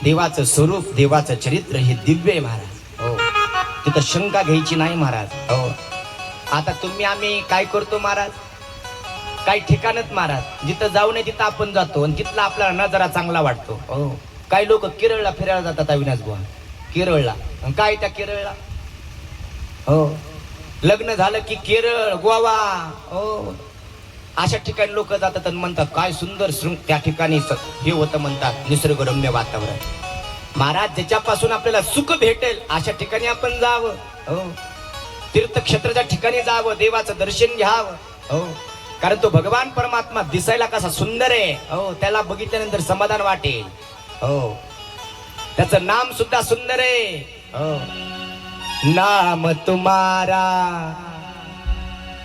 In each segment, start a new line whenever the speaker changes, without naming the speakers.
देवाचं स्वरूप, देवाचं चरित्र हे दिव्य आहे महाराज. हो, तिथं शंका घ्यायची नाही महाराज. हो, आता तुम्ही आम्ही काय करतो महाराज, काही ठिकाणच महाराज जिथं जाऊ नये तिथं आपण जातो आणि तिथला आपल्याला नजारा चांगला वाटतो. हो, काही लोक केरळला फिरायला जातात अविनाश बुवा, केरळला. काय त्या केरळला, हो, लग्न झालं की केरळ, गोवा, हो, अशा ठिकाणी लोक जातात आणि म्हणतात काय सुंदर त्या ठिकाणी हे होतं म्हणतात, निसर्गरम्य वातावरण. महाराज ज्याच्यापासून आपल्याला सुख भेटेल अशा ठिकाणी आपण जावं. हो, तीर्थक्षेत्राच्या ठिकाणी जावं, देवाचं दर्शन घ्यावं. हो, कारण तो भगवान परमात्मा दिसायला कसा सुंदर आहे. हो, त्याला बघितल्यानंतर समाधान वाटेल. हो, त्याचं नाम सुद्धा सुंदर आहे. हो, नाम तुम्हारा,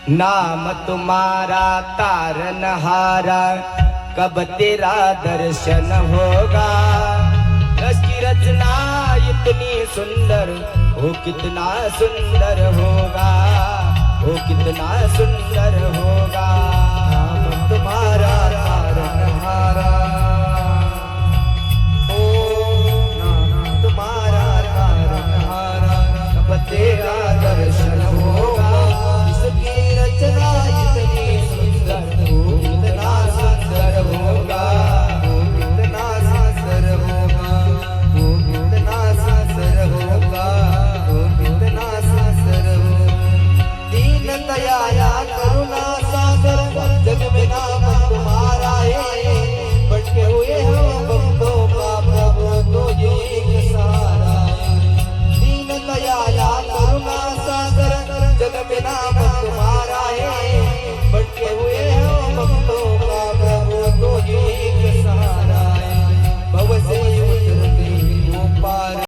नाम तुम्हारा तारनहारा, कब तेरा दर्शन होगा. उसकी रचना इतनी सुंदर, वो कितना सुंदर होगा, वो कितना सुंदर होगा.